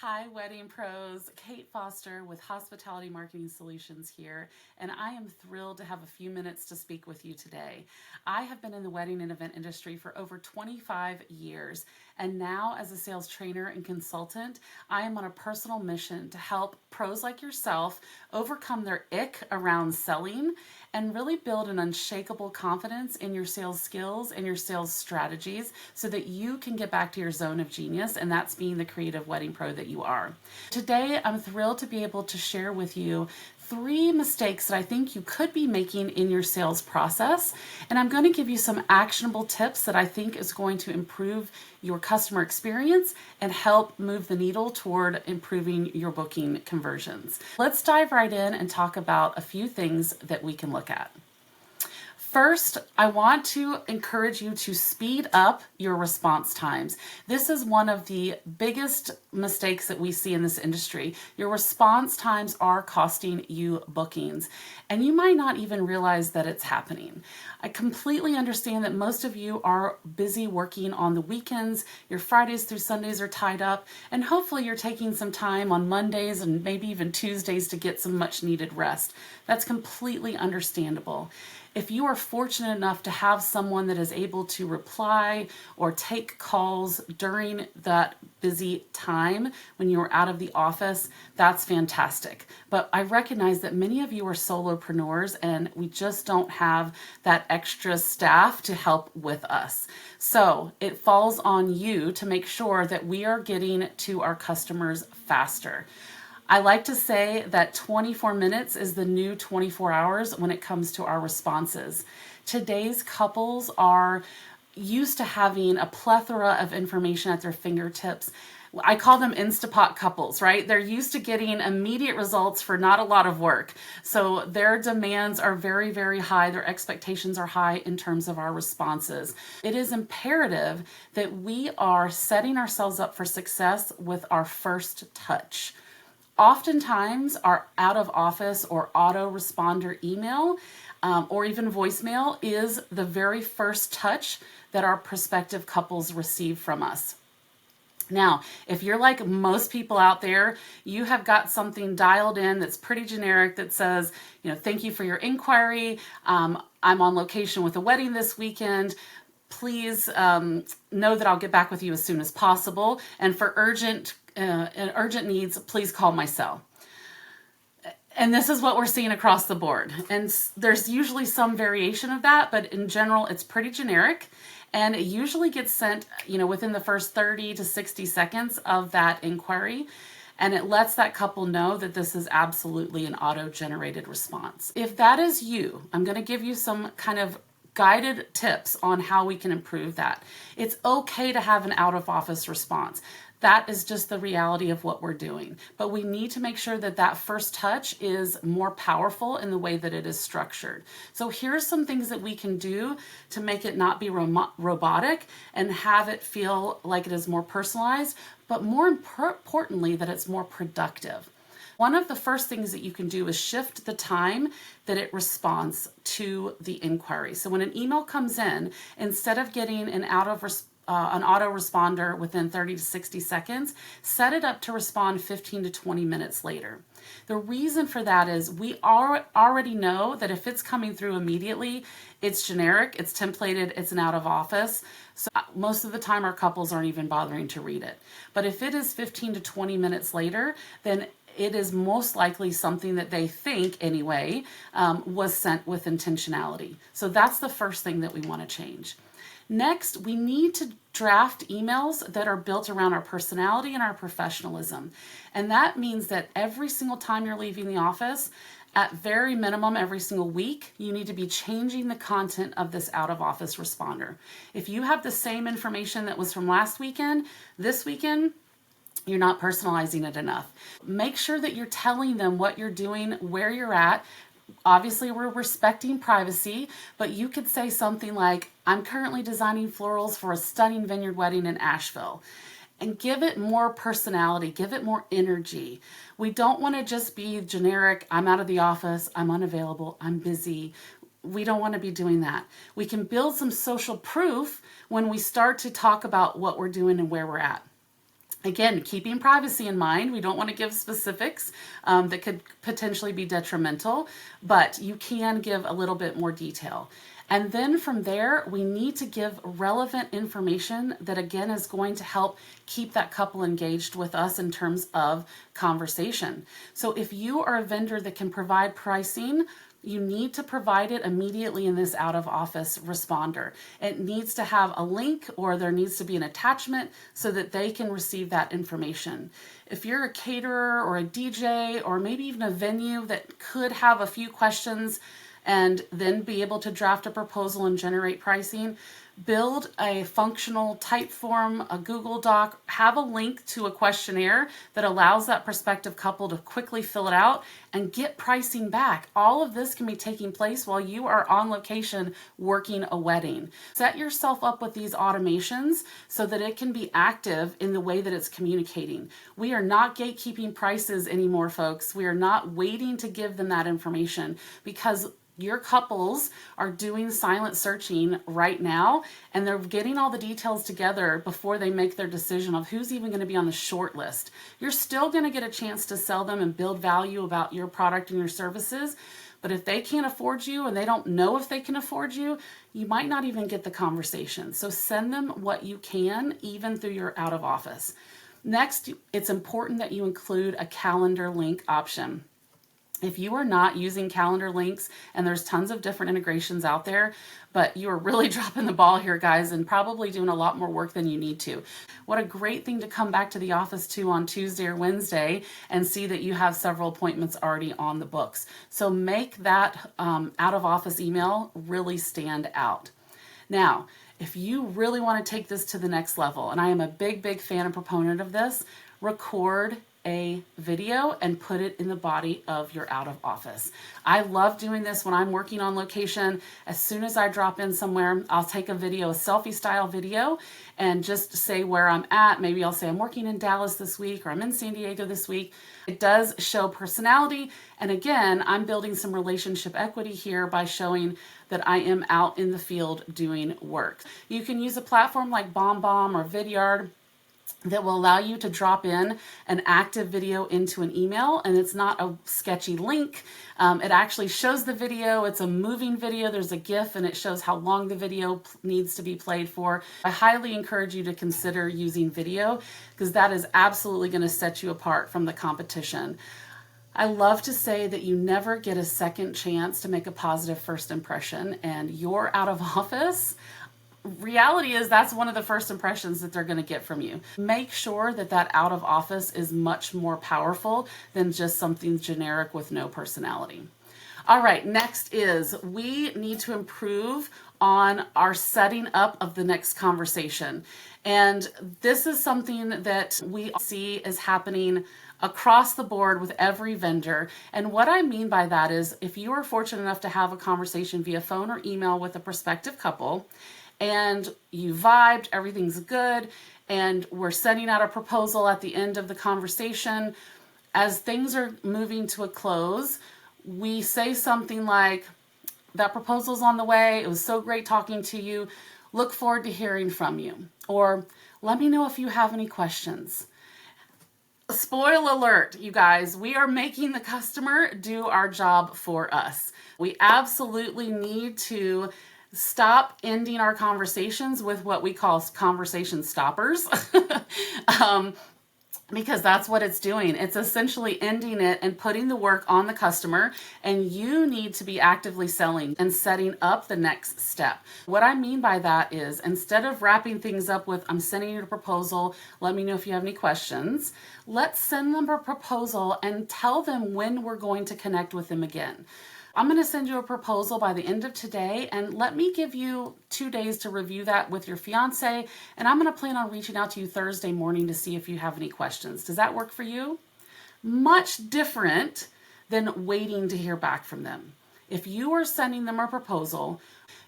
Hi, wedding pros. Kate Foster with Hospitality Marketing Solutions here, and I am thrilled to have a few minutes to speak with you today. I have been in the wedding and event industry for over 25 years, and now as a sales trainer and consultant, I am on a personal mission to help pros like yourself overcome their ick around selling and really build an unshakable confidence in your sales skills and your sales strategies so that you can get back to your zone of genius, and that's being the creative wedding pro that you are. Today, I'm thrilled to be able to share with you 3 mistakes that I think you could be making in your sales process. And I'm going to give you some actionable tips that I think is going to improve your customer experience and help move the needle toward improving your booking conversions. Let's dive right in and talk about a few things that we can look at. First, I want to encourage you to speed up your response times. This is one of the biggest mistakes that we see in this industry. Your response times are costing you bookings, and you might not even realize that it's happening. I completely understand that most of you are busy working on the weekends. Your Fridays through Sundays are tied up, and hopefully you're taking some time on Mondays and maybe even Tuesdays to get some much needed rest. That's completely understandable. If you are fortunate enough to have someone that is able to reply or take calls during that busy time when you are out of the office, that's fantastic. But I recognize that many of you are solopreneurs and we just don't have that extra staff to help with us. So it falls on you to make sure that we are getting to our customers faster. I like to say that 24 minutes is the new 24 hours when it comes to our responses. Today's couples are used to having a plethora of information at their fingertips. I call them Instapot couples, right? They're used to getting immediate results for not a lot of work. So their demands are very, very high. Their expectations are high in terms of our responses. It is imperative that we are setting ourselves up for success with our first touch. Oftentimes, our out of office or autoresponder email or even voicemail is the very first touch that our prospective couples receive from us. Now, if you're like most people out there, you have got something dialed in that's pretty generic that says, thank you for your inquiry. I'm on location with a wedding this weekend. Please know that I'll get back with you as soon as possible. And for urgent needs, please call my cell. And this is what we're seeing across the board. And there's usually some variation of that, but in general, it's pretty generic. And it usually gets sent, within the first 30 to 60 seconds of that inquiry. And it lets that couple know that this is absolutely an auto-generated response. If that is you, I'm going to give you some kind of guided tips on how we can improve that. It's okay to have an out-of-office response. That is just the reality of what we're doing. But we need to make sure that that first touch is more powerful in the way that it is structured. So here's some things that we can do to make it not be robotic and have it feel like it is more personalized, but more importantly, that it's more productive. One of the first things that you can do is shift the time that it responds to the inquiry. So when an email comes in, instead of getting an autoresponder within 30 to 60 seconds, set it up to respond 15 to 20 minutes later. The reason for that is we already know that if it's coming through immediately, it's generic, it's templated, it's an out of office. So most of the time our couples aren't even bothering to read it. But if it is 15 to 20 minutes later, then it is most likely something that they think, anyway, was sent with intentionality. So that's the first thing that we want to change. Next, we need to draft emails that are built around our personality and our professionalism. And that means that every single time you're leaving the office, at very minimum every single week, you need to be changing the content of this out-of-office responder. If you have the same information that was from last weekend, this weekend, you're not personalizing it enough. Make sure that you're telling them what you're doing, where you're at. Obviously, we're respecting privacy, but you could say something like, I'm currently designing florals for a stunning vineyard wedding in Asheville. And give it more personality, give it more energy. We don't want to just be generic, I'm out of the office, I'm unavailable, I'm busy. We don't want to be doing that. We can build some social proof when we start to talk about what we're doing and where we're at. Again, keeping privacy in mind, we don't want to give specifics that could potentially be detrimental, but you can give a little bit more detail. And then from there, we need to give relevant information that, again, is going to help keep that couple engaged with us in terms of conversation. So if you are a vendor that can provide pricing, you need to provide it immediately in this out of office responder. It needs to have a link, or there needs to be an attachment so that they can receive that information. If you're a caterer or a DJ or maybe even a venue that could have a few questions and then be able to draft a proposal and generate pricing, build a functional type form, a Google Doc, have a link to a questionnaire that allows that prospective couple to quickly fill it out and get pricing back. All of this can be taking place while you are on location working a wedding. Set yourself up with these automations so that it can be active in the way that it's communicating. We are not gatekeeping prices anymore, folks. We are not waiting to give them that information, because your couples are doing silent searching right now, and they're getting all the details together before they make their decision of who's even going to be on the short list. You're still going to get a chance to sell them and build value about your product and your services, but if they can't afford you and they don't know if they can afford you, you might not even get the conversation. So send them what you can, even through your out of office. Next, it's important that you include a calendar link option. If you are not using calendar links, and there's tons of different integrations out there, but you are really dropping the ball here, guys, and probably doing a lot more work than you need to. What a great thing to come back to the office to on Tuesday or Wednesday and see that you have several appointments already on the books. So make that out of office email really stand out. Now, if you really want to take this to the next level, and I am a big fan and proponent of this, record a video and put it in the body of your out of office. I love doing this when I'm working on location. As soon as I drop in somewhere, I'll take a video, a selfie style video, and just say where I'm at. Maybe I'll say I'm working in Dallas this week, or I'm in San Diego this week. It does show personality. And again, I'm building some relationship equity here by showing that I am out in the field doing work. You can use a platform like BombBomb or Vidyard that will allow you to drop in an active video into an email, and it's not a sketchy link. It actually shows the video. It's a moving video. There's a GIF, and it shows how long the video needs to be played for. I highly encourage you to consider using video, because that is absolutely going to set you apart from the competition. I love to say that you never get a second chance to make a positive first impression, and you're out of office. Reality is that's one of the first impressions that they're going to get from you. Make sure that that out of office is much more powerful than just something generic with no personality. All right, next is we need to improve on our setting up of the next conversation. And this is something that we see is happening across the board with every vendor. And what I mean by that is, if you are fortunate enough to have a conversation via phone or email with a prospective couple, and you vibed, everything's good, and we're sending out a proposal at the end of the conversation, as things are moving to a close, we say something like, that proposal's on the way, it was so great talking to you, look forward to hearing from you, or let me know if you have any questions. Spoiler alert, you guys, we are making the customer do our job for us. We absolutely need to stop ending our conversations with what we call conversation stoppers, because that's what it's doing. It's essentially ending it and putting the work on the customer, and you need to be actively selling and setting up the next step. What I mean by that is, instead of wrapping things up with, I'm sending you a proposal, let me know if you have any questions, let's send them a proposal and tell them when we're going to connect with them again. I'm going to send you a proposal by the end of today, and let me give you 2 days to review that with your fiance, and I'm going to plan on reaching out to you Thursday morning to see if you have any questions. Does that work for you? Much different than waiting to hear back from them. If you are sending them a proposal,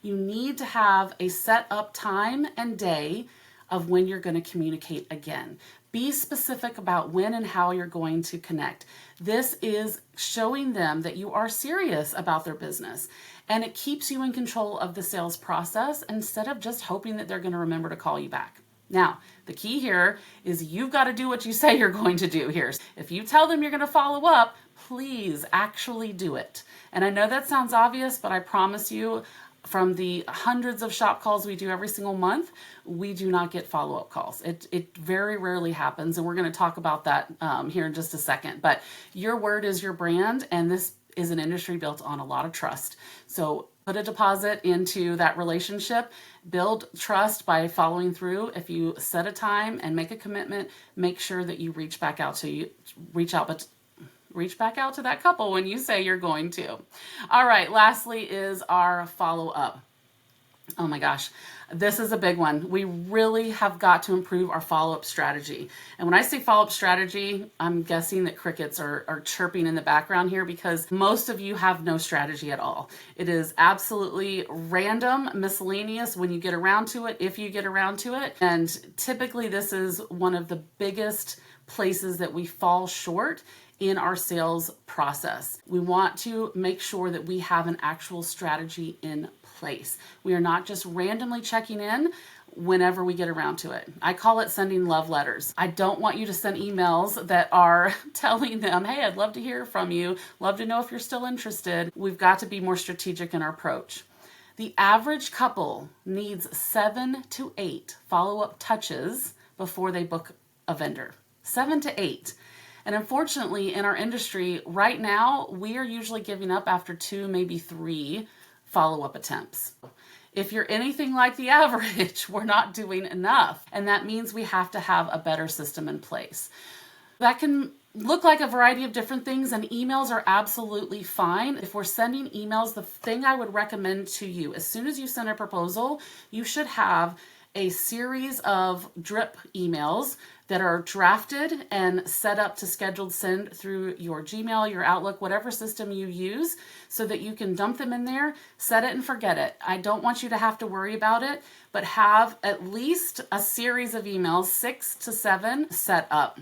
you need to have a set up time and day of when you're going to communicate again. Be specific about when and how you're going to connect. This is showing them that you are serious about their business, and it keeps you in control of the sales process instead of just hoping that they're going to remember to call you back. Now, the key here is you've got to do what you say you're going to do here. If you tell them you're going to follow up, please actually do it. And I know that sounds obvious, but I promise you, from the hundreds of shop calls we do every single month, we do not get follow-up calls. It very rarely happens, and we're going to talk about that here in just a second. But your word is your brand, and this is an industry built on a lot of trust. So put a deposit into that relationship, build trust by following through. If you set a time and make a commitment, make sure that you reach back out to that couple when you say you're going to. All right, lastly is our follow-up. Oh my gosh, this is a big one. We really have got to improve our follow-up strategy. And when I say follow-up strategy, I'm guessing that crickets are chirping in the background here because most of you have no strategy at all. It is absolutely random, miscellaneous when you get around to it, if you get around to it. And typically this is one of the biggest places that we fall short in our sales process. We want to make sure that we have an actual strategy in place. We are not just randomly checking in whenever we get around to it. I call it sending love letters. I don't want you to send emails that are telling them, hey, I'd love to hear from you, love to know if you're still interested. We've got to be more strategic in our approach. The average couple needs 7 to 8 follow-up touches before they book a vendor. 7 to 8. And unfortunately, in our industry right now, we are usually giving up after 2, maybe 3 follow-up attempts. If you're anything like the average, we're not doing enough. And that means we have to have a better system in place. That can look like a variety of different things, and emails are absolutely fine. If we're sending emails, the thing I would recommend to you, as soon as you send a proposal, you should have a series of drip emails that are drafted and set up to scheduled send through your Gmail, your Outlook, whatever system you use, so that you can dump them in there, set it and forget it. I don't want you to have to worry about it, but have at least a series of emails, 6 to 7, set up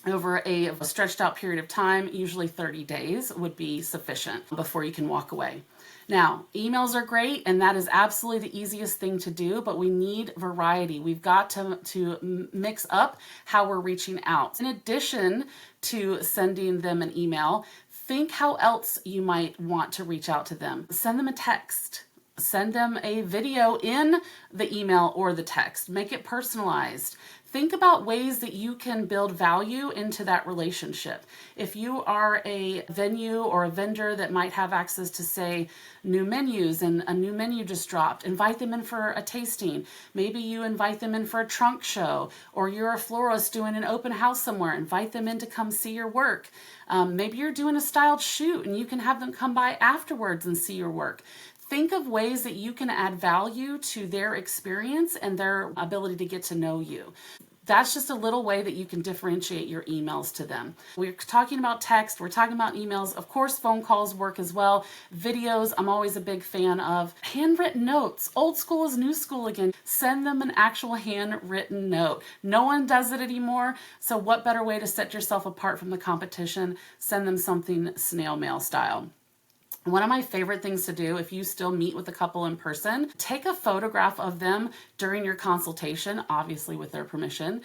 over a stretched out period of time. Usually 30 days would be sufficient before you can walk away. Now, emails are great, and that is absolutely the easiest thing to do, but we need variety. We've got to mix up how we're reaching out. In addition to sending them an email, think how else you might want to reach out to them. Send them a text. Send them a video in the email or the text. Make it personalized. Think about ways that you can build value into that relationship. If you are a venue or a vendor that might have access to, say, new menus, and a new menu just dropped, invite them in for a tasting. Maybe you invite them in for a trunk show, or you're a florist doing an open house somewhere, invite them in to come see your work. Maybe you're doing a styled shoot and you can have them come by afterwards and see your work. Think of ways that you can add value to their experience and their ability to get to know you. That's just a little way that you can differentiate your emails to them. We're talking about text, we're talking about emails. Of course, phone calls work as well. Videos, I'm always a big fan of. Handwritten notes, old school is new school again. Send them an actual handwritten note. No one does it anymore, so what better way to set yourself apart from the competition? Send them something snail mail style. One of my favorite things to do, if you still meet with a couple in person, take a photograph of them during your consultation, obviously with their permission,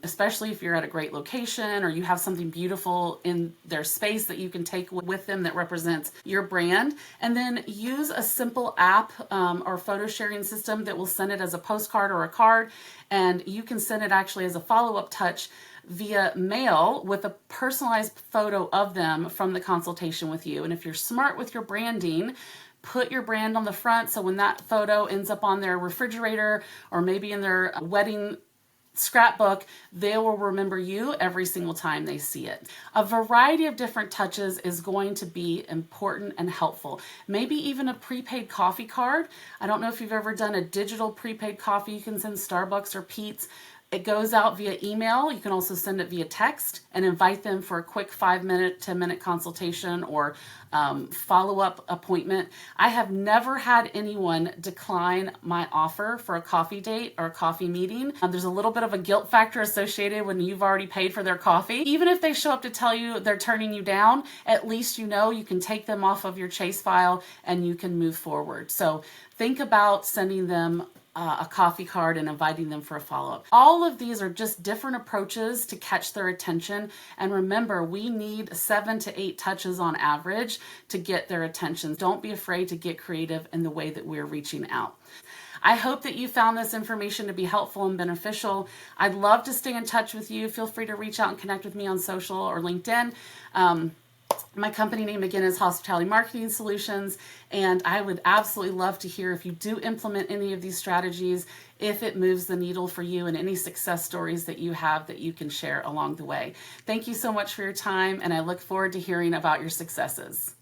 especially if you're at a great location or you have something beautiful in their space that you can take with them that represents your brand. And then use a simple app or photo sharing system that will send it as a postcard or a card. And you can send it actually as a follow-up touch via mail with a personalized photo of them from the consultation with you. And if you're smart with your branding, put your brand on the front, so when that photo ends up on their refrigerator or maybe in their wedding scrapbook, they will remember you every single time they see it. A variety of different touches is going to be important and helpful. Maybe even a prepaid coffee card. I don't know if you've ever done a digital prepaid coffee. You can send Starbucks or Pete's. It goes out via email. You can also send it via text and invite them for a quick 5-minute, 10-minute consultation or follow-up appointment. I have never had anyone decline my offer for a coffee date or a coffee meeting. There's a little bit of a guilt factor associated when you've already paid for their coffee. Even if they show up to tell you they're turning you down, at least you know you can take them off of your chase file and you can move forward. So think about sending them a coffee card and inviting them for a follow-up. All of these are just different approaches to catch their attention. And remember, we need 7 to 8 touches on average to get their attention. Don't be afraid to get creative in the way that we're reaching out. I hope that you found this information to be helpful and beneficial. I'd love to stay in touch with you. Feel free to reach out and connect with me on social or LinkedIn. My company name again is Hospitality Marketing Solutions, and I would absolutely love to hear if you do implement any of these strategies, if it moves the needle for you, and any success stories that you have that you can share along the way. Thank you so much for your time, and I look forward to hearing about your successes.